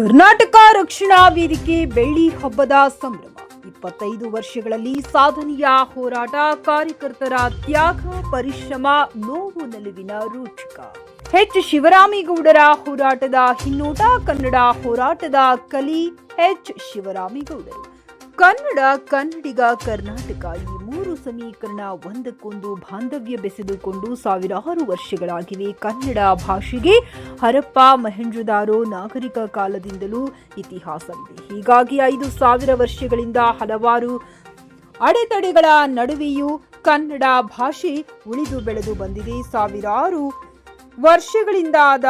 ಕರ್ನಾಟಕ ರಕ್ಷಣಾ ವೇದಿಕೆ ಬೆಳ್ಳಿ ಹಬ್ಬದ ಸಂಭ್ರಮ. 25 ವರ್ಷಗಳಲ್ಲಿ ಸಾಧನೆಯ ಹೋರಾಟ, ಕಾರ್ಯಕರ್ತರ ತ್ಯಾಗ, ಪರಿಶ್ರಮ, ನೋವು ನಲಿವಿನ ರೂಚಕ. ಎಚ್ ಶಿವರಾಮೇಗೌಡರ ಹೋರಾಟದ ಹಿನ್ನೋಟ, ಕನ್ನಡ ಹೋರಾಟದ ಕಲಿ. ಎಚ್ ಶಿವರಾಮೇಗೌಡರು. ಕನ್ನಡ, ಕನ್ನಡಿಗ, ಕರ್ನಾಟಕ ಈ ಮೂರು ಸಮೀಕರಣ ಒಂದಕ್ಕೊಂದು ಬಾಂಧವ್ಯ ಬೆಸೆದುಕೊಂಡು ಸಾವಿರಾರು ವರ್ಷಗಳಾಗಿವೆ. ಕನ್ನಡ ಭಾಷೆಗೆ ಹರಪ್ಪ, ಮೊಹೆಂಜೊದಾರೋ ನಾಗರಿಕ ಕಾಲದಿಂದಲೂ ಇತಿಹಾಸವಿದೆ. ಹೀಗಾಗಿ 5,000 ವರ್ಷಗಳಿಂದ ಹಲವಾರು ಅಡೆತಡೆಗಳ ನಡುವೆಯೂ ಕನ್ನಡ ಭಾಷೆ ಉಳಿದು ಬೆಳೆದು ಬಂದಿದೆ. ಸಾವಿರಾರು ವರ್ಷಗಳಿಂದಾದ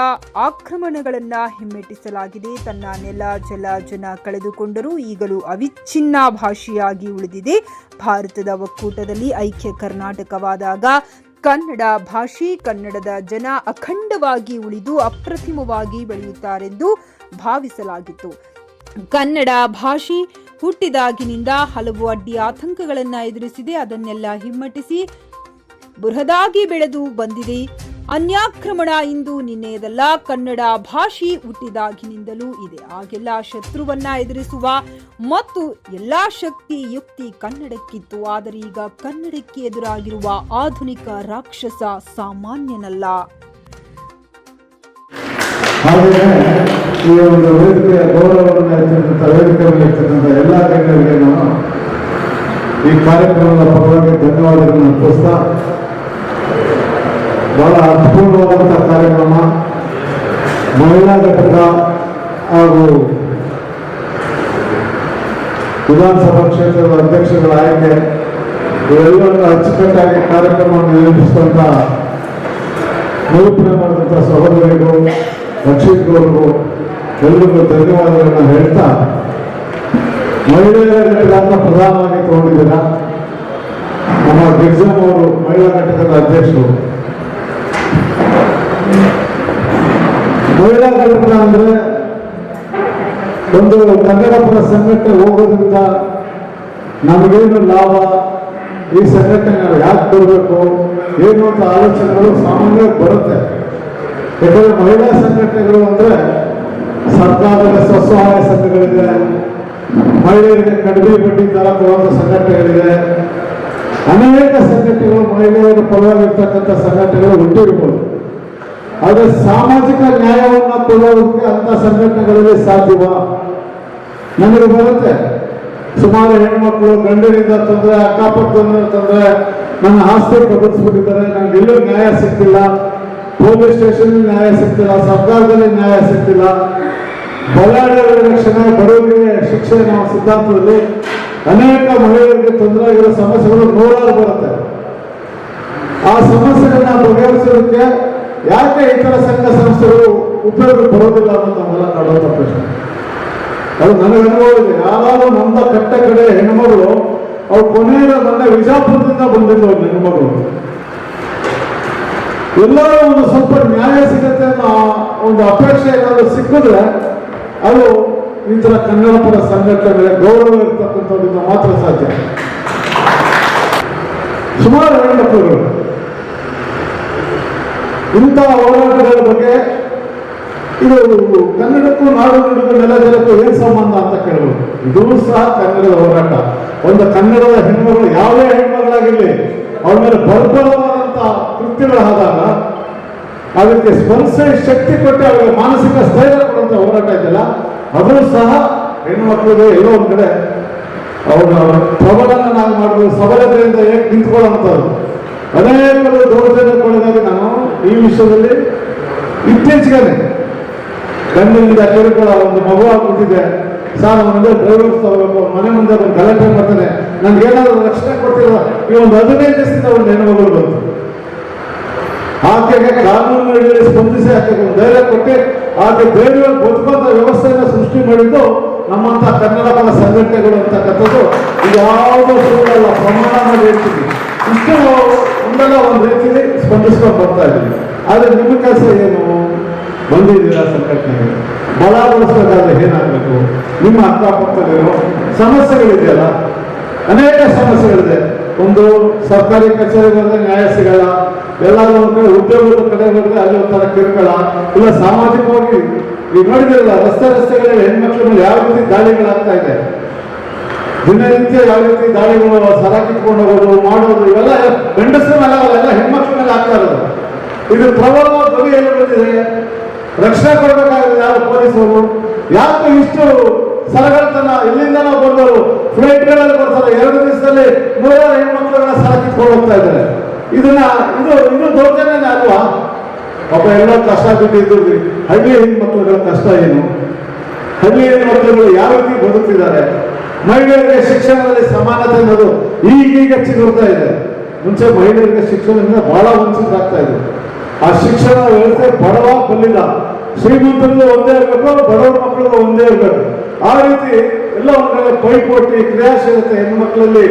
ಆಕ್ರಮಣಗಳನ್ನ ಹಿಮ್ಮೆಟ್ಟಿಸಲಾಗಿದೆ. ತನ್ನ ನೆಲ, ಜಲ, ಜನ ಕಳೆದುಕೊಂಡರೂ ಈಗಲೂ ಅವಿಚ್ಛಿನ್ನ ಭಾಷೆಯಾಗಿ ಉಳಿದಿದೆ. ಭಾರತದ ಒಕ್ಕೂಟದಲ್ಲಿ ಐಕ್ಯ ಕರ್ನಾಟಕವಾದಾಗ ಕನ್ನಡ ಭಾಷೆ, ಕನ್ನಡದ ಜನ ಅಖಂಡವಾಗಿ ಉಳಿದು ಅಪ್ರತಿಮವಾಗಿ ಬೆಳೆಯುತ್ತಾರೆಂದು ಭಾವಿಸಲಾಗಿತ್ತು. ಕನ್ನಡ ಭಾಷೆ ಹುಟ್ಟಿದಾಗಿನಿಂದ ಹಲವು ಅಡ್ಡಿ ಆತಂಕಗಳನ್ನು ಎದುರಿಸಿದೆ. ಅದನ್ನೆಲ್ಲ ಹಿಮ್ಮೆಟ್ಟಿಸಿ ಬೃಹದಾಗಿ ಬೆಳೆದು ಬಂದಿದೆ. ಅನ್ಯಾಕ್ರಮಣ ಇಂದು ನಿನ್ನೆಯದಲ್ಲ, ಕನ್ನಡ ಭಾಷೆ ಹುಟ್ಟಿದಾಗಿನಿಂದಲೂ ಇದೆ. ಆಗೆಲ್ಲ ಶತ್ರುವನ್ನ ಎದುರಿಸುವ ಮತ್ತು ಎಲ್ಲಾ ಶಕ್ತಿ ಯುಕ್ತಿ ಕನ್ನಡಕ್ಕಿತ್ತು. ಆದರೆ ಈಗ ಕನ್ನಡಕ್ಕೆ ಎದುರಾಗಿರುವ ಆಧುನಿಕ ರಾಕ್ಷಸ ಸಾಮಾನ್ಯನಲ್ಲ. ಈ ಒಂದು ವೇದಿಕೆಯ ಗೌರವವನ್ನು ಹೆಚ್ಚಿದಂತ ವೇದಿಕೆಯಲ್ಲಿ ಹೆಚ್ಚಿದಂತ ಎಲ್ಲ ಗಣ್ಯರಿಗೂ ಈ ಕಾರ್ಯಕ್ರಮದ ಪರವಾಗಿ ಧನ್ಯವಾದಗಳನ್ನು ಅರ್ಪಿಸ್ತಾ, ಬಹಳ ಅರ್ಥಪೂರ್ಣವಾದಂಥ ಕಾರ್ಯಕ್ರಮ. ಮಹಿಳಾ ಘಟಕ ಹಾಗೂ ವಿಧಾನಸಭಾ ಕ್ಷೇತ್ರದ ಅಧ್ಯಕ್ಷಗಳ ಆಯ್ಕೆ ಇವೆಲ್ಲವನ್ನು ಅಚ್ಚುಕಟ್ಟಾಗಿ ಕಾರ್ಯಕ್ರಮವನ್ನು ನಿರ್ವಹಿಸಿದಂಥ ನಿರೂಪಣೆ ಮಾಡಿದಂಥ ಸಹೋದರಿಗೂ, ರಕ್ಷಿತರಿಗೂ ಎಲ್ಲರಿಗೂ ಧನ್ಯವಾದಗಳನ್ನು ಹೇಳ್ತಾ, ಮಹಿಳೆಯರ ಘಟಕ ಪ್ರಧಾನವಾಗಿ ತಗೊಂಡಿದ್ದೀರ. ನಮ್ಮ ಗಿರ್ಜಮ್ ಅವರು ಮಹಿಳಾ ಘಟಕದ ಅಧ್ಯಕ್ಷರು. ಮಹಿಳಾ ಘಟಕ ಅಂದ್ರೆ ಒಂದು ಕನ್ನಡ ಪರ ಸಂಘಟನೆ ಹೋಗೋದ್ರಿಂದ ನಮಗೇನು ಲಾಭ, ಈ ಸಂಘಟನೆ ಯಾಕೆ ಬರಬೇಕು, ಏನು ಅಂತ ಆಲೋಚನೆಗಳು ಸಾಮಾನ್ಯವಾಗಿ ಬರುತ್ತೆ. ಯಾಕಂದ್ರೆ ಮಹಿಳಾ ಸಂಘಟನೆಗಳು ಅಂದ್ರೆ ಸರ್ಕಾರದ ಸ್ವಸಹಾಯ ಸಂಘಗಳಿದೆ, ಮಹಿಳೆಯರಿಗೆ ಕಡಿಮೆ ಬಡ್ಡಿ ದರ ಕೊಡುವಂಥ ಸಂಘಟನೆಗಳಿದೆ, ಅನೇಕ ಸಂಘಟನೆಗಳು ಮಹಿಳೆಯರ ಪರವಾಗಿರ್ತಕ್ಕಂಥ ಸಂಘಟನೆಗಳು ಹುಟ್ಟಿರ್ಬೋದು. ಆದರೆ ಸಾಮಾಜಿಕ ನ್ಯಾಯವನ್ನು ಕೊಡೋದಕ್ಕೆ ಅಂತ ಸಂಘಟನೆಗಳಲ್ಲಿ ಸಾಧ್ಯವ? ನನಗೆ ಬರುತ್ತೆ, ಸುಮಾರು ಹೆಣ್ಮಕ್ಳು ಗಂಡನಿಂದ ತೊಂದರೆ, ಅಕ್ಕಪಕ್ಕದಿಂದ ತೊಂದರೆ, ನನ್ನ ಆಸ್ತಿ ಕಬಳಿಸ್ಬಿಟ್ಟಿದ್ದಾರೆ, ನನಗೆ ಎಲ್ಲೂ ನ್ಯಾಯ ಸಿಗ್ತಿಲ್ಲ, ಪೊಲೀಸ್ ಸ್ಟೇಷನ್ ನ್ಯಾಯ ಸಿಗ್ತಿಲ್ಲ, ಸರ್ಕಾರದಲ್ಲಿ ನ್ಯಾಯ ಸಿಗ್ತಿಲ್ಲ, ಬಲಾಢ್ಯರ ರಕ್ಷಣೆ, ಬಡವರಿಗೆ ಶಿಕ್ಷೆ ನಮ್ಮ ಸಿದ್ಧಾಂತದಲ್ಲಿ ಅನೇಕ ಮಹಿಳೆಯರಿಗೆ ತೊಂದರೆ ಆಗಿರೋ ಸಮಸ್ಯೆಗಳು ನೂರಾರು ಬರುತ್ತೆ. ಆ ಸಮಸ್ಯೆಗಳನ್ನ ಬಗೆಹರಿಸೋದಕ್ಕೆ ಯಾಕೆ ಇತರ ಸಂಘ ಸಂಸ್ಥೆಗಳು ಉಪಯೋಗ ಬರೋದಿಲ್ಲ ಅನ್ನೋದು ನಮ್ಮೆಲ್ಲ ಕಾಡುವಂಥ ಪ್ರಶ್ನೆ. ಅದು ನನಗೆ ಅನುಭವ ಇದೆ. ಯಾರು ನಮ್ಮ ಕಟ್ಟ ಕಡೆ ಹೆಣ್ಣುಮಗಳು, ಅವ್ರು ಕೊನೆಯ ನನ್ನ ವಿಜಾಪುರದಿಂದ ಬಂದಿದ್ದು ಹೆಣ್ಣುಮಗಳು, ಎಲ್ಲರೂ ಒಂದು ಸ್ವಲ್ಪ ನ್ಯಾಯ ಸಿಗುತ್ತೆ ಅನ್ನೋ ಒಂದು ಅಪೇಕ್ಷೆ ಏನಾದರೂ ಸಿಕ್ಕಿದ್ರೆ ಅದು ಈ ಥರ ಕನ್ನಡ ಪರ ಸಂಘಟನೆಗಳ ಗೌರವ ಇರ್ತಕ್ಕಂಥವ್ರಿಂದ ಮಾತ್ರ ಸಾಧ್ಯ. ಸುಮಾರು ಹೆಣ್ಮಕ್ಳುಗಳು ಇಂಥ ಹೋರಾಟಗಳ ಬಗ್ಗೆ ಇದು ಕನ್ನಡಕ್ಕೂ ನಾಡು ನುಡಿಗೂ ನೆಲ ಜಲಕ್ಕೂ ಏನು ಸಂಬಂಧ ಅಂತ ಕೇಳಬಹುದು. ಇದೂ ಸಹ ಕನ್ನಡದ ಹೋರಾಟ. ಒಂದು ಕನ್ನಡದ ಹೆಣ್ಮಗಳು, ಯಾವುದೇ ಹೆಣ್ಮಗಳಾಗಿರಲಿ, ಅವ್ರ ಮೇಲೆ ಬರ್ಬರವಾದಂಥ ಕೃತ್ಯಗಳಾದಾಗ ಅದಕ್ಕೆ ಸ್ಪರ್ಶ ಶಕ್ತಿ ಕೊಟ್ಟು ಅವರಿಗೆ ಮಾನಸಿಕ ಸ್ಥೈರ್ಯ ಕೊಡುವಂಥ ಹೋರಾಟ ಇದೆಯಲ್ಲ, ಅದು ಸಹ ಹೆಣ್ಮಕ್ಳಿಗೆ ಎಲ್ಲೋ ಒಂದು ಕಡೆ ಅವ್ರ ಪ್ರಬಲನಾಗಿ ಮಾಡಬಹುದು, ಸಬಲತೆಯಿಂದ ಹೇಗೆ ನಿಂತ್ಕೊಳ್ಳುವಂಥದ್ದು. ಅನೇಕರು ದೌರ್ಜನ್ಯಕ್ಕೊಳಗಾಗಿ ನಾನು ಈ ವಿಷಯದಲ್ಲಿ ಇತ್ತೀಚೆಗೆ ಗಂಡನಿಂದ ಕಿರುಕುಳ, ಒಂದು ಮಗು ಆಗ್ಬಿಟ್ಟಿದೆ ಸರ್, ಅವನಿಂದ ಡ್ರೈವರ್ಸ್ ತಗೋಬೇಕು, ಮನೆ ಮುಂದೆ ಒಂದು ಗಲಾಟೆ ಮಾಡ್ತಾನೆ, ನನ್ಗೆ ಏನಾದರೂ ರಕ್ಷಣೆ ಕೊಡ್ತಿರುವ ಈ ಒಂದು 15 ದಿವಸದಿಂದ ಒಂದು ಹೆಣ್ಣುಮಗಳು ಬಂತು. ಆಕೆಗೆ ಕಾನೂನಿನಲ್ಲಿ ಸ್ಪಂದಿಸಿ ಆಕೆಗೆ ಒಂದು ಧೈರ್ಯ ಕೊಟ್ಟು ಆಕೆ ಧೈರ್ಯವಾಗಿ ಬದುಕುವಂಥ ವ್ಯವಸ್ಥೆಯನ್ನು ಸೃಷ್ಟಿ ಮಾಡಿದ್ದು ನಮ್ಮಂಥ ಕನ್ನಡ ಪರ ಸಂಘಟನೆಗಳು ಅಂತಕ್ಕಂಥದ್ದು ಯಾವುದೋ ಸುಳ್ಳಲ್ಲ, ಪ್ರಮಾಣ ಹೇಳ್ತೀವಿ. ಇಷ್ಟು ಒಂದಲ್ಲ ಒಂದು ರೀತಿಯಲ್ಲಿ ಸ್ಪಂದಿಸ್ಕೊಂಡು ಬರ್ತಾ ಇದ್ದೀವಿ. ಆದರೆ ನಿಮ್ಮ ಕೆಲಸ ಏನು? ಬಂದಿದ್ದೀರಾ ಸಂಘಟನೆಗೆ, ಬಲಗೊಳಿಸಬೇಕಾದ್ರೆ ಏನಾಗಬೇಕು? ನಿಮ್ಮ ಅಕ್ಕಪಕ್ಕದಲ್ಲಿರೋ ಸಮಸ್ಯೆಗಳಿದೆಯಲ್ಲ, ಅನೇಕ ಸಮಸ್ಯೆಗಳಿದೆ. ಒಂದು ಸರ್ಕಾರಿ ಕಚೇರಿಗಳಿಗೆ ನ್ಯಾಯ ಸಿಗಲ್ಲ, ಎಲ್ಲಾದ್ರೂ ಒಂದು ಕಡೆ ಉದ್ಯೋಗದ ಕಡೆ ಹೋದ್ರೆ ಅಲ್ಲಿ ಒಂಥರ ಕಿರುಕುಳ, ಇಲ್ಲ ಸಾಮಾಜಿಕವಾಗಿ ಈಗ ನೋಡಿದಿರಲ್ಲ, ರಸ್ತೆಗಳಲ್ಲಿ ಹೆಣ್ಮಕ್ಳ ಮೇಲೆ ಯಾವ ರೀತಿ ದಾಳಿಗಳಾಗ್ತಾ ಇದೆ, ದಿನನಿತ್ಯ ಯಾವ ರೀತಿ ದಾಳಿಗಳು, ಸರ ಕಿತ್ಕೊಂಡು ಹೋಗೋದು ಮಾಡೋದು, ಇವೆಲ್ಲ ಗಂಡಸರ ಮೇಲೆ ಎಲ್ಲ ಹೆಣ್ಮಕ್ಳ ಮೇಲೆ ಆಗ್ತಾ ಇರೋದು. ಇದು ಪ್ರಬಲವಾದ ಧ್ವನಿ ಎಲ್ಲಿ ಬಂದಿದೆ? ರಕ್ಷಣೆ ಕೊಡಬೇಕಾಗಿದೆ ಯಾರು ಪೊಲೀಸರು? ಯಾಕೆ ಇಷ್ಟು ಸರಗಳತನ ಇಲ್ಲಿಂದನೋ ಬಂದವರು ಫ್ಲೈಟ್ಗಳಲ್ಲಿ ಬರ್ತಾರೆ, 2 ದಿವಸದಲ್ಲಿ 100 ಹೆಣ್ಮಕ್ಳುಗಳನ್ನ ಸರ ಕಿತ್ಕೊಂಡು ಹೋಗ್ತಾ ಇದ್ದಾರೆ. ಇದು ದೌರ್ಜನ್ಯನೇ ಅಲ್ವಾ? ಪಾಪ ಎಲ್ಲ ಕಷ್ಟ ಬಿಟ್ಟಿದ್ದು ಹಳ್ಳಿ ಹೆಣ್ಮಕ್ಳುಗಳ ಕಷ್ಟ ಏನು? ಹಳ್ಳಿ ಹೆಣ್ಮಕ್ಳುಗಳು ಯಾವ ರೀತಿ ಬದುಕ್ತಿದ್ದಾರೆ? ಮಹಿಳೆಯರಿಗೆ ಶಿಕ್ಷಣದಲ್ಲಿ ಸಮಾನತೆ ಅನ್ನೋದು ಈಗೀಗ ಚಿಗುರ್ತಾ ಇದೆ. ಮುಂಚೆ ಮಹಿಳೆಯರಿಗೆ ಶಿಕ್ಷಣದಿಂದ ಬಹಳ ವಂಚಿತರಾಗ್ತಾ ಇದೆ. ಆ ಶಿಕ್ಷಣ ವ್ಯವಸ್ಥೆ ಬಡವ ಬಲ್ಲಿಲ್ಲ, ಶ್ರೀಮಂತರಿಗೂ ಒಂದೇ ಇರಬೇಕು, ಬಡವರ ಮಕ್ಕಳಿಗೂ ಒಂದೇ ಇರಬೇಕು. ಆ ರೀತಿ ಎಲ್ಲ ಒಂದ್ ಕಡೆ ಪೈಪೋಟಿ, ಕ್ರಿಯಾಶೀಲತೆ ಹೆಣ್ಣುಮಕ್ಕಳಲ್ಲಿ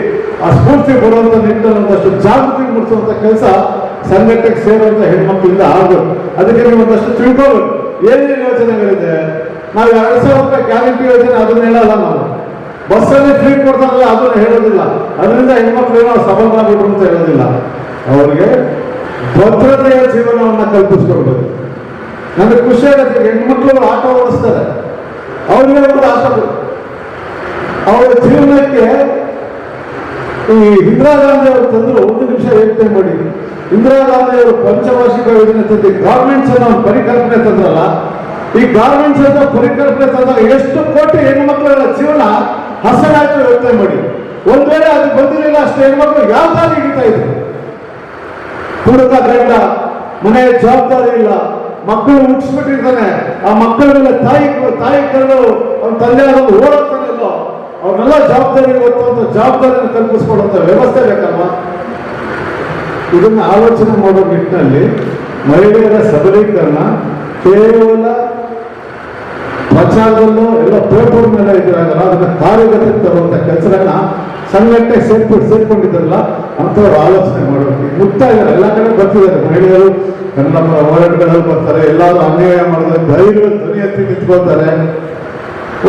ಆ ಸ್ಫೂರ್ತಿ ಬರುವಂತ ನಿಟ್ಟಿನಲ್ಲಿ ಒಂದಷ್ಟು ಜಾಗೃತಿ ಮೂಡಿಸುವಂತ ಕೆಲಸ ಸಂಘಟನೆಗೆ ಸೇರುವಂತ ಹೆಣ್ಮಕ್ಳಿಂದ ಆಗಬೇಕು. ಅದಕ್ಕೆ ನೀವು ಒಂದಷ್ಟು ತಿಳ್ಕೋಬೇಕು ಏನೇನು ಯೋಜನೆಗಳಿದೆ. ನಾವು 2000 ರೂಪಾಯಿ ಗ್ಯಾರಂಟಿ ಯೋಜನೆ ಅದನ್ನ ಹೇಳಲ್ಲ, ನಾವು ಬಸ್ಸಲ್ಲಿ ಫ್ರೀ ಕೊಡ್ತಾರಲ್ಲ ಅದನ್ನ ಹೇಳೋದಿಲ್ಲ. ಅದರಿಂದ ಹೆಣ್ಮಕ್ಳು ನಾವು ಸಬಲರಾಗ್ಬಿಟ್ರು ಅಂತ ಹೇಳೋದಿಲ್ಲ. ಅವರಿಗೆ ಭದ್ರತೆಯ ಜೀವನವನ್ನ ಕಲ್ಪಿಸ್ಕೊಡ್ಬೇಕು. ನನಗೆ ಖುಷಿ ಆಗುತ್ತೆ, ಹೆಣ್ಮಕ್ಳು ಆಟೋ ಓಡಿಸ್ತಾರೆ, ಅವ್ರಿಗೆ ಒಂದು ಆಟೋ ಅವರ ಜೀವನಕ್ಕೆ ಈ ಇಂದಿರಾ ಗಾಂಧಿ ಅವರು ತಂದ್ರು. 1 ನಿಮಿಷ ಯೋಚನೆ ಮಾಡಿ, ಇಂದಿರಾ ಗಾಂಧಿ ಅವರು ಪಂಚವಾರ್ಷಿಕ ಯೋಜನೆ ತಂದು ಗಾರ್ಮೆಂಟ್ಸ್ ಅನ್ನೋ ಪರಿಕಲ್ಪನೆ ತಂದ್ರಲ್ಲ, ಈ ಗಾರ್ಮೆಂಟ್ಸ್ ಅಂತ ಪರಿಕಲ್ಪನೆ ತಂದಾಗ ಎಷ್ಟು ಕೋಟಿ ಹೆಣ್ಮಕ್ಳುಗಳ ಜೀವನ ಹಸನಾಯ್ತು ಯೋಚನೆ ಮಾಡಿ. ಒಂದ್ ವೇಳೆ ಅದು ಬಂದಿರಲಿಲ್ಲ, ಅಷ್ಟು ಹೆಣ್ಮಕ್ಳು ಯಾವ ದಾರಿ ಹಿಡಿತಾ ಇದ್ರು? ಹುಡುಗ ಗಂಡ, ಮನೆಯ ಜವಾಬ್ದಾರಿ ಇಲ್ಲ, ಮಕ್ಕಳು ಹುಟ್ಟಿಸ್ಬಿಟ್ಟಿರ್ತಾನೆ, ಆ ಮಕ್ಕಳ ಮೇಲೆ ತಾಯಿ ಕರಡು ಅವ್ನ ತಂದೆ ಆದನ್ನು ಓಡೋಗ್ತಾನೆಲ್ಲೋ, ಅವನ್ನೆಲ್ಲ ಜವಾಬ್ದಾರಿ ಗೊತ್ತಂತ ಜವಾಬ್ದಾರಿಯನ್ನು ಕಲ್ಪಿಸ್ಕೊಡುವಂತ ವ್ಯವಸ್ಥೆ ಬೇಕಲ್ವಾ? ಇದನ್ನ ಆಲೋಚನೆ ಮಾಡೋ ನಿಟ್ಟಿನಲ್ಲಿ ಮಹಿಳೆಯರ ಸಬಲೀಕರಣ ಕೇವಲ ಪ್ರಚಾರದಲ್ಲೂ ಎಲ್ಲ ಪೇಪರ್ ಮೇಲೆ ಇದ್ರಾಗಲ್ಲ, ಅದನ್ನ ಕಾರ್ಯಗತಕ್ಕೆ ತರುವಂತ ಕೆಲಸಗಳನ್ನ ಸಂಘಟನೆ ಸೇರ್ಕೊಂಡಿದ್ದಾರಲ್ಲ ಅಂತವ್ರು ಆಲೋಚನೆ ಮಾಡಬೇಕು. ಮುಕ್ತಾಯ ಎಲ್ಲ ಕಡೆ ಬರ್ತಿದ್ದಾರೆ ಮಹಿಳೆಯರು, ಕನ್ನಡ ಪರ ಹೋರಾಟಗಳಲ್ಲಿ ಬರ್ತಾರೆ, ಎಲ್ಲಾದ್ರೂ ಅನ್ಯಾಯ ಮಾಡಿದ್ರೆ ಧ್ವನಿ ಎತ್ತಿ ನಿಂತ್ಕೊಳ್ತಾರೆ,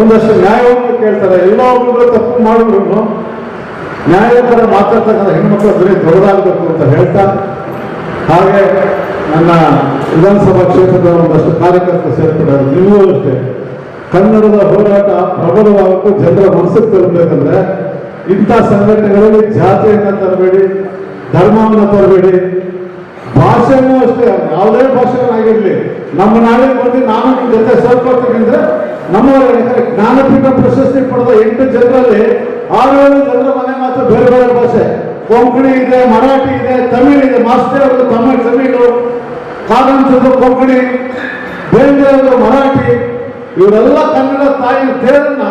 ಒಂದಷ್ಟು ನ್ಯಾಯವನ್ನು ಕೇಳ್ತಾರೆ. ಎಲ್ಲ ಒಬ್ಬರು ತಪ್ಪು ಮಾಡಿದ್ರು ನ್ಯಾಯಪರ ಮಾತಾಡ್ತಕ್ಕಂಥ ಹೆಣ್ಮಕ್ಳ ಧ್ವನಿ ದೊಡ್ಡದಾಗಬೇಕು ಅಂತ ಹೇಳ್ತಾ, ಹಾಗೆ ನನ್ನ ವಿಧಾನಸಭಾ ಕ್ಷೇತ್ರದ ಒಂದಷ್ಟು ಕಾರ್ಯಕರ್ತರು ಸೇರ್ಪಡೋದು. ನೀವು ಅಷ್ಟೇ ಕನ್ನಡದ ಹೋರಾಟ ಪ್ರಬಲವಾಗಬೇಕು, ಜನರ ಮನಸ್ಸಿಗೆ ತರಬೇಕಂದ್ರೆ ಇಂಥ ಸಂಘಟನೆಗಳಲ್ಲಿ ಜಾತಿಯನ್ನ ತರಬೇಡಿ, ಧರ್ಮವನ್ನ ತರಬೇಡಿ, ಭಾಷೆನೂ ಅಷ್ಟೇ, ಯಾವುದೇ ಭಾಷೆಗಳಾಗಿರ್ಲಿ. ನಮ್ಮ ನಾಡಿಗೆ ಬಂದು ನಾನು ನಿಮ್ಮ ಜೊತೆ ಸೇರ್ಕೊಳ್ತೀನಿ ಅಂದ್ರೆ ನಮ್ಮವರ ಜ್ಞಾನಪೀಠ ಪ್ರಶಸ್ತಿ ಪಡೆದ 8 ಜನರಲ್ಲಿ 6-7 ಜನರ ಮನೆ ಮಾತ್ರ ಬೇರೆ ಬೇರೆ ಭಾಷೆ. ಕೊಂಕಣಿ ಇದೆ, ಮರಾಠಿ ಇದೆ, ತಮಿಳ್ ಇದೆ, ಮಾಸ್ಟರ್ ಅವರು ತಮಿಳು, ಕಾರಂತರು ಕೊಂಕಣಿ, ಬೇಂದ್ರೆ ಅವರು ಮರಾಠಿ. ಇವರೆಲ್ಲ ಕನ್ನಡ ತಾಯಿ ತೇರನ್ನ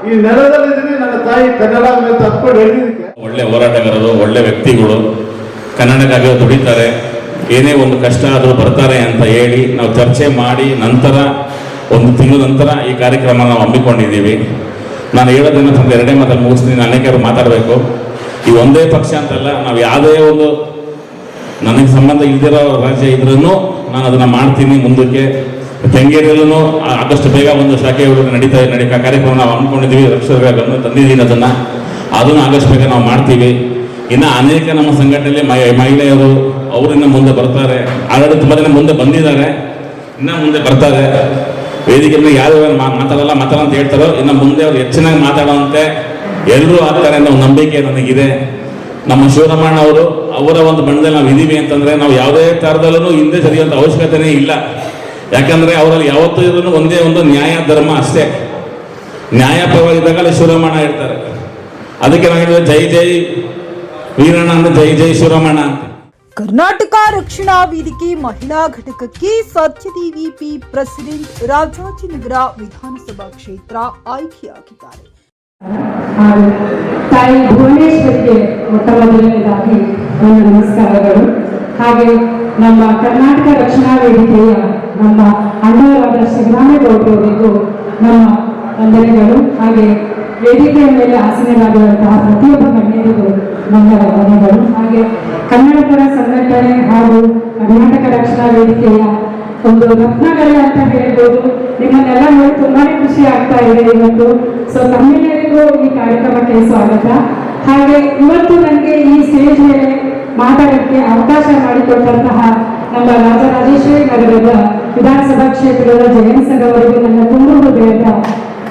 ಈ ನೆಲದಲ್ಲಿದ್ದೀನಿ, ನನ್ನ ತಾಯಿ ಕನ್ನಡ ಮೇಲೆ ತತ್ಕೊಂಡು ಹೇಳಿದಕ್ಕೆ. ಒಳ್ಳೆ ಹೋರಾಟಗಾರರು, ಒಳ್ಳೆ ವ್ಯಕ್ತಿಗಳು, ಕನ್ನಡಕ್ಕಾಗಿ ದುಡಿತಾರೆ, ಏನೇ ಒಂದು ಕಷ್ಟ ಆದರೂ ಬರ್ತಾರೆ ಅಂತ ಹೇಳಿ ನಾವು ಚರ್ಚೆ ಮಾಡಿ ನಂತರ 1 ತಿಂಗಳ ನಂತರ ಈ ಕಾರ್ಯಕ್ರಮ ನಾವು ಹಮ್ಮಿಕೊಂಡಿದ್ದೀವಿ. ನಾನು ಹೇಳೋದನ್ನ ಸ್ವಲ್ಪ 2 ಮಾತಲ್ಲಿ ಮುಗಿಸ್ತೀನಿ, ಅನೇಕರು ಮಾತಾಡಬೇಕು. ಈ ಒಂದೇ ಪಕ್ಷ ಅಂತಲ್ಲ, ನಾವು ಯಾವುದೇ ಒಂದು ನನಗೆ ಸಂಬಂಧ ಇಲ್ದಿರೋ ರಾಜ್ಯ ಇದ್ರೂ ನಾನು ಅದನ್ನು ಮಾಡ್ತೀನಿ. ಮುಂದಕ್ಕೆ ಕೆಂಗೇರಿಯಲ್ಲೂ ಆದಷ್ಟು ಬೇಗ ಒಂದು ಶಾಖೆ ನಡೀತಾ ಕಾರ್ಯಕ್ರಮ ನಾವು ಹಮ್ಮಿಕೊಂಡಿದ್ದೀವಿ, ರಕ್ಷಣೆ ತಂದಿದ್ದೀನಿ, ಅದನ್ನು ಆದಷ್ಟು ಬೇಗ ನಾವು ಮಾಡ್ತೀವಿ. ಇನ್ನು ಅನೇಕ ನಮ್ಮ ಸಂಘಟನೆಯಲ್ಲಿ ಮಹಿಳೆಯರು ಅವರಿಂದ ಮುಂದೆ ಬರ್ತಾರೆ, ಆಲ್ರೆಡಿ ತುಂಬ ಜನ ಮುಂದೆ ಬಂದಿದ್ದಾರೆ, ಇನ್ನು ಮುಂದೆ ಬರ್ತಾರೆ. ವೇದಿಕೆ ಮೇಲೆ ಯಾರು ಮಾತಾಡಲ್ಲ ಅಂತ ಹೇಳ್ತಾರೋ, ಇನ್ನು ಮುಂದೆ ಅವ್ರು ಹೆಚ್ಚಿನಾಗಿ ಮಾತಾಡುವಂತೆ ಎಲ್ಲರೂ ಆಗ್ತಾರೆ ಅನ್ನೋ ನಂಬಿಕೆ ನನಗಿದೆ. ನಮ್ಮ ಶಿವರಾಮಣ್ಣ ಅವರು ಅವರ ಒಂದು ಬಣ್ಣದಲ್ಲಿ ನಾವು ಇದೀವಿ ಅಂತಂದ್ರೆ ನಾವು ಯಾವುದೇ ಥರದಲ್ಲೂ ಹಿಂದೆ ಸರಿಯುವಂಥ ಅವಶ್ಯಕತೆನೇ ಇಲ್ಲ. ಯಾಕಂದ್ರೆ ಅವರಲ್ಲಿ ಯಾವತ್ತೂ ಇರೋದು ಒಂದೇ ಒಂದು ನ್ಯಾಯ ಧರ್ಮ ಅಷ್ಟೇ. ನ್ಯಾಯ ಪರವಾಗಿದ್ದಾಗ ಶಿವರಾಮಣ್ಣ ಇರ್ತಾರೆ. ಅದಕ್ಕೆ ನಾವು ಹೇಳಿದ್ರೆ ಜೈ ಜೈ ವೀರಣ್ಣ ಅಂದ್ರೆ ಜೈ ಜೈ ಶಿವರಾಮಣ್ಣ ಅಂತ. ಕರ್ನಾಟಕ ರಕ್ಷಣಾ ವೇದಿಕೆ ಮಹಿಳಾ ಘಟಕಕ್ಕೆ ಸತ್ಯದೇವಿ ಪಿ ಪ್ರೆಸಿಡೆಂಟ್ ರಾಜಾಜಿನಗರ ವಿಧಾನಸಭಾ ಕ್ಷೇತ್ರ ಆಯ್ಕೆಯಾಗಿದ್ದಾರೆ. ತಾಯಿ ಭುವನೇಶ್ವರಿಗೆ ಮೊಟ್ಟ ಮೊದಲನೇದಾಗಿ ನನ್ನ ನಮಸ್ಕಾರಗಳು. ಹಾಗೆ ನಮ್ಮ ಕರ್ನಾಟಕ ರಕ್ಷಣಾ ವೇದಿಕೆಯ ನಮ್ಮ ಅಣ್ಣವರಾದ ಶಿವರಾಮೇಗೌಡರವರಿಗೂ ನಮ್ಮ ವಂದನೆಗಳು. ಹಾಗೆ ವೇದಿಕೆಯ ಮೇಲೆ ಆಸೀನರಾಗಿರುವಂತಹ ಪ್ರತಿಯೊಬ್ಬ ಗಣ್ಯರಿಗೂ ನನ್ನ ವಂದನೆಗಳು. ಹಾಗೆ ಕನ್ನಡ ಪರ ಸಂಘಟನೆ ಹಾಗೂ ಕರ್ನಾಟಕ ರಕ್ಷಣಾ ವೇದಿಕೆಯ ಒಂದು ರತ್ನಗಳೇ ಅಂತ ಹೇಳ್ಬೋದು. ನಿಮ್ಮನ್ನೆಲ್ಲ ನೋಡಿ ತುಂಬಾನೇ ಖುಷಿ ಆಗ್ತಾ ಇದೆ ಇವತ್ತು. ಸೊ ತಮ್ಮೆಲ್ಲರಿಗೂ ಈ ಕಾರ್ಯಕ್ರಮಕ್ಕೆ ಸ್ವಾಗತ. ಹಾಗೆ ಇವತ್ತು ನನಗೆ ಈ ಸ್ಟೇಜ್ ಮೇಲೆ ಮಾತಾಡೋಕ್ಕೆ ಅವಕಾಶ ಮಾಡಿಕೊಟ್ಟಂತಹ ನಮ್ಮ ರಾಜರಾಜೇಶ್ವರಿ ನಗರದ ವಿಧಾನಸಭಾ ಕ್ಷೇತ್ರದ ಜಯಂತ್ ಸರ್ ಅವರಿಗೆ ನನ್ನ ತುಂಬ ಹೃದಯದ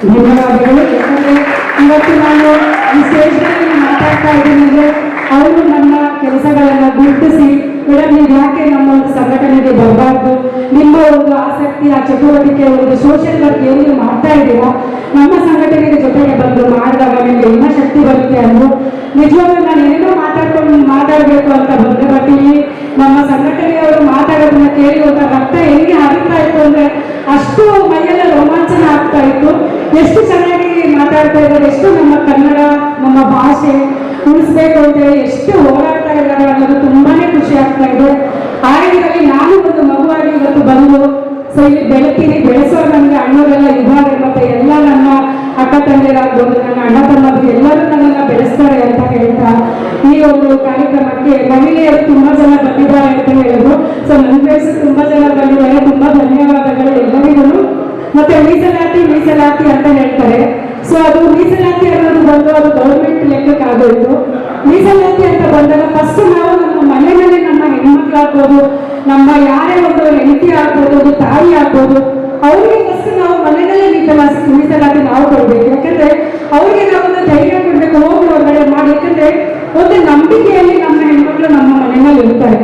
ಧನ್ಯವಾದಗಳು. ಯಾಕಂದರೆ ಇವತ್ತು ನಾನು ಈ ಸ್ಟೇಜ್ನಲ್ಲಿ ಮಾತಾಡ್ತಾ ಇದ್ದೀನಿ, ಅವರು ನಮ್ಮ ಕೆಲಸಗಳನ್ನು ಗುರುತಿಸಿ, ಮೇಡಮ್ ನೀವು ಯಾಕೆ ನಮ್ಮ ಒಂದು ಸಂಘಟನೆಗೆ ಬರಬಾರ್ದು, ನಿಮ್ಮ ಒಂದು ಆಸಕ್ತಿ, ಆ ಚಟುವಟಿಕೆ, ಒಂದು ಸೋಷಿಯಲ್ ವರ್ಕ್ ಏನು ನೀವು ಮಾಡ್ತಾ ಇದ್ದೀರಾ, ನಮ್ಮ ಸಂಘಟನೆಗೆ ಜೊತೆಗೆ ಬಂದು ಮಾಡಿದಾಗ ನಿಮಗೆ ಇನ್ನೂ ಶಕ್ತಿ ಬರುತ್ತೆ ಅಂದರು. ನಿಜವಾಗ್ಲೂ ನಾನು ಏನೇನೋ ಮಾತಾಡಬೇಕು ಅಂತ ಬಂದೆ, ಬಟ್ ಇಲ್ಲಿ ನಮ್ಮ ಸಂಘಟನೆಯವರು ಮಾತಾಡೋದನ್ನ ಕೇಳಿ ಒಂದು ರಕ್ತ ಹೆಂಗೆ ಹರಿತಾ ಇತ್ತು ಅಂದರೆ ಅಷ್ಟು ಮೈಯೆಲ್ಲ ರೋಮಾಂಚನ ಆಗ್ತಾ ಇತ್ತು. ಎಷ್ಟು ಚೆನ್ನಾಗಿ ಮಾತಾಡ್ತಾ ಇದ್ದಾರೆ, ಎಷ್ಟು ನಮ್ಮ ಕನ್ನಡ, ನಮ್ಮ ಭಾಷೆ ಉಳಿಸ್ಬೇಕು ಅಂತೇಳಿ ಎಷ್ಟು ಹೋರಾಡ್ತಾ ಇದ್ದಾರೆ ಅನ್ನೋದು ತುಂಬಾನೇ ಖುಷಿ ಆಗ್ತಾ ಇದೆ. ಹಾಗಾಗಿ ನಾನು ಒಂದು ಮಗುವಾಗಿ ಇವತ್ತು ಬಂದು ಸೊ ಇಲ್ಲಿ ಬೆಳತೀನಿ, ಬೆಳೆಸೋರು ನನಗೆ ಅಣ್ಣವರೆಲ್ಲ ಇದ್ದಾರೆ, ಮತ್ತೆ ಎಲ್ಲ ನನ್ನ ಅಕ್ಕ ತಂಗಿರಾಗ್ಬೋದು, ನನ್ನ ಅಣ್ಣ ತಮ್ಮರು ಎಲ್ಲರೂ ನನ್ನನ್ನು ಬೆಳೆಸ್ತಾರೆ ಅಂತ ಹೇಳ್ತಾ ಈ ಒಂದು ಕಾರ್ಯಕ್ರಮಕ್ಕೆ ಮಹಿಳೆಯರು ತುಂಬಾ ಜನ ಬಂದಿದ್ದಾರೆ ಅಂತ ಹೇಳಿದ್ರು. ಸೊ ನನ್ನ ಫ್ರೆಂಡ್ಸ್ ತುಂಬಾ ಜನ ಬಂದಿದ್ದಾರೆ, ತುಂಬಾ ಧನ್ಯವಾದಗಳು ಎಲ್ಲರಿಗೂ. ಮತ್ತೆ ಮೀಸಲಾತಿ ಅಂತ ಹೇಳ್ತಾರೆ. ಸೊ ಅದು ಮೀಸಲಾತಿ ಅನ್ನೋದು ಬಂದು ಅದು ಗೌರ್ಮೆಂಟ್ ಲೆಕ್ಕಕ್ಕೆ ಆಗೋಯ್ತು. ಮೀಸಲಾತಿ ಅಂತ ಬಂದಾಗ ಫಸ್ಟ್ ನಾವು ನಮ್ಮ ಮನೆಯಲ್ಲಿ ನಮ್ಮ ಹೆಣ್ಮಕ್ಳಾಗ್ಬೋದು, ನಮ್ಮ ಯಾರೇ ಒಂದು ಹೆಂಡತಿ ಆಗ್ಬೋದು, ಒಂದು ತಾಯಿ ಆಗ್ಬೋದು, ಅವ್ರಿಗೆ ಫಸ್ಟ್ ನಾವು ಮನೆಯಲ್ಲೇ ಮೀಸಲಾತಿ ನಾವು ಕೊಡ್ಬೇಕು. ಯಾಕಂದ್ರೆ ಅವ್ರಿಗೆ ನಾವೊಂದು ಧೈರ್ಯ ಕೊಡ್ಬೇಕು, ಹೋಗಿ ಹೊರಗಡೆ ಮಾಡಿ. ಯಾಕಂದ್ರೆ ಒಂದು ನಂಬಿಕೆಯಲ್ಲಿ ನಮ್ಮ ಹೆಣ್ಮಕ್ಳು ನಮ್ಮ ಮನೆಯಲ್ಲಿ ಇರ್ತಾರೆ.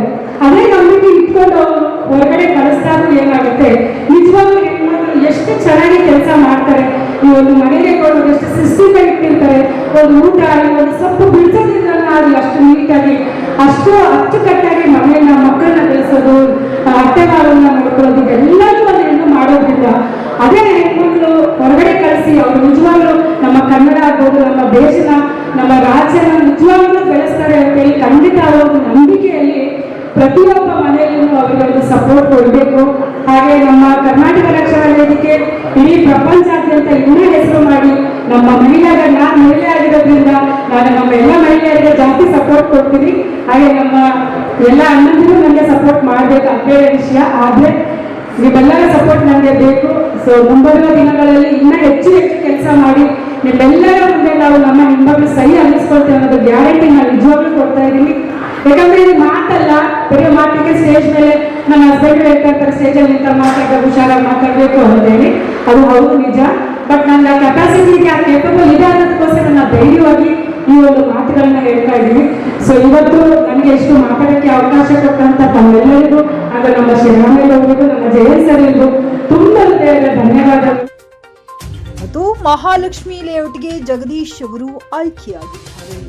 ಅದೇ ನಂಬಿಕೆ ಇಟ್ಕೊಂಡು ಅವರು ಹೊರಗಡೆ ಕಳಿಸ್ದಾಗ ಏನಾಗುತ್ತೆ, ನಿಜವಾಗ್ಲೂ ಹೆಣ್ಮಕ್ಳು ಎಷ್ಟು ಚೆನ್ನಾಗಿ ಕೆಲಸ ಮಾಡ್ತಾರೆ. ಈ ಒಂದು ಮನೆಗೆ ಕೊಡೋದು ಎಷ್ಟು ಸಿಸ್ಟಮ್ ಇಟ್ಟಿರ್ತಾರೆ, ಒಂದು ಊಟ ಒಂದು ಸೊಪ್ಪು ಬಿಡಿಸೋದ್ರಿಂದ ಅದು ಅಷ್ಟು ನೀಟಾಗಿ, ಅಷ್ಟು ಅಚ್ಚುಕಟ್ಟಾಗಿ ಮನೆಯನ್ನ ಮಕ್ಕಳನ್ನ ಬೆಳೆಸೋದು, ಅತ್ತೆಮಾರನ್ನ ನೋಡ್ಕೊಳ್ಳೋದು, ಎಲ್ಲರೂ ಒಂದು ಹೆಣ್ಣು ಮಾಡೋದ್ರಿಂದ ಅದೇ ಹೆಣ್ಮಕ್ಳು ಹೊರಗಡೆ ಕಳಿಸಿ ಅವರು ನಿಜವಾಗ್ಲೂ ನಮ್ಮ ಕನ್ನಡ ಆಗ್ಬೋದು, ನಮ್ಮ ದೇಶನ, ನಮ್ಮ ರಾಜ್ಯನ ನಿಜವಾಗ್ಲೂ ಬೆಳೆಸ್ತಾರೆ ಅಂತೇಳಿ ಖಂಡಿತ ಒಂದು ನಂಬಿಕೆಯಲ್ಲಿ ಪ್ರತಿಯೊಬ್ಬ ಮನೆಯಲ್ಲೂ ಅವರಿಗೆ ಒಂದು ಸಪೋರ್ಟ್ ಕೊಡಬೇಕು. ಹಾಗೆ ನಮ್ಮ ಕರ್ನಾಟಕ ರಕ್ಷಣಾ ವೇದಿಕೆ ಇಡೀ ಪ್ರಪಂಚಾದ್ಯಂತ ಇನ್ನೂ ಹೆಸರು ಮಾಡಿ, ನಮ್ಮ ಮಹಿಳೆಯರಿಗೆ, ನಾನು ಮಹಿಳೆ ಆಗಿರೋದ್ರಿಂದ ನಾನು ನಮ್ಮ ಎಲ್ಲ ಮಹಿಳೆಯರಿಗೆ ಜಾಸ್ತಿ ಸಪೋರ್ಟ್ ಕೊಡ್ತೀನಿ. ಹಾಗೆ ನಮ್ಮ ಎಲ್ಲ ಅಣ್ಣಂದಿರು ನನಗೆ ಸಪೋರ್ಟ್ ಮಾಡಬೇಕು, ಅದೇ ವಿಷಯ. ಆದರೆ ನಿಮ್ಮೆಲ್ಲರ ಸಪೋರ್ಟ್ ನನಗೆ ಬೇಕು. ಸೊ ಮುಂಬರುವ ದಿನಗಳಲ್ಲಿ ಇನ್ನೂ ಹೆಚ್ಚು ಕೆಲಸ ಮಾಡಿ ನಿಮ್ಮೆಲ್ಲರ ಮುಂದೆ ನಾವು ನಮ್ಮ ಹೆಣ್ಮಕ್ಳು ಸಹಿ ಅನ್ನಿಸ್ಕೊಳ್ತೇವೆ ಅನ್ನೋದು ಗ್ಯಾರಂಟಿ ನಾನು ನಿಜವಾಗ್ಲೂ ಕೊಡ್ತಾ ಇದ್ದೀನಿ. ಯಾಕಂದ್ರೆ ಇದು ಮಾತಲ್ಲ, ಬರೀ ಮಾತಿಗೆ ಸ್ಟೇಜ್ ಮೇಲೆ ನನ್ನ ಹಸ್ಬೆಂಡ್ ಹೇಳ್ತಾ ಇರ್ತಾರೆ, ಸ್ಟೇಜಲ್ಲಿ ನಿಂತ ಮಾತಾಡ್ಬೇಕು, ಹುಷಾರಾಗಿ ಮಾತಾಡಬೇಕು ಅಂತೇಳಿ. ಅದು ಹೌದು ನಿಜ. ಬಟ್ ನನ್ನ ಕೆಪಾಸಿಟಿಗೆ ಆ ಕೇಪಬಲ್ ಇದೆ ಅನ್ನೋದಕ್ಕೋಸ್ಕರ ನಾನು ಧೈರ್ಯವಾಗಿ ಈ ಒಂದು ಮಾತುಗಳನ್ನ ಹೇಳ್ತಾ ಇದ್ದೀನಿ. ಸೊ ಇವತ್ತು ನನಗೆ ಎಷ್ಟು ಮಾತಾಡೋಕ್ಕೆ ಅವಕಾಶ ಕೊಟ್ಟಂತ ತಮ್ಮೆಲ್ಲರಿಗೂ, ಆಗ ನಮ್ಮ ಶ್ರೀರಾಮೇಗೌಡರಿಗೂ, ನಮ್ಮ ಜಯಂತ್ ಸರ್ಗೂ ತುಂಬ ಹೃದಯದ ಧನ್ಯವಾದಗಳು. ಮತ್ತು ಮಹಾಲಕ್ಷ್ಮಿ ಲೇಔಟ್ಗೆ ಜಗದೀಶ್ ಅವರು ಆಯ್ಕೆಯಾಗಿದ್ದಾರೆ.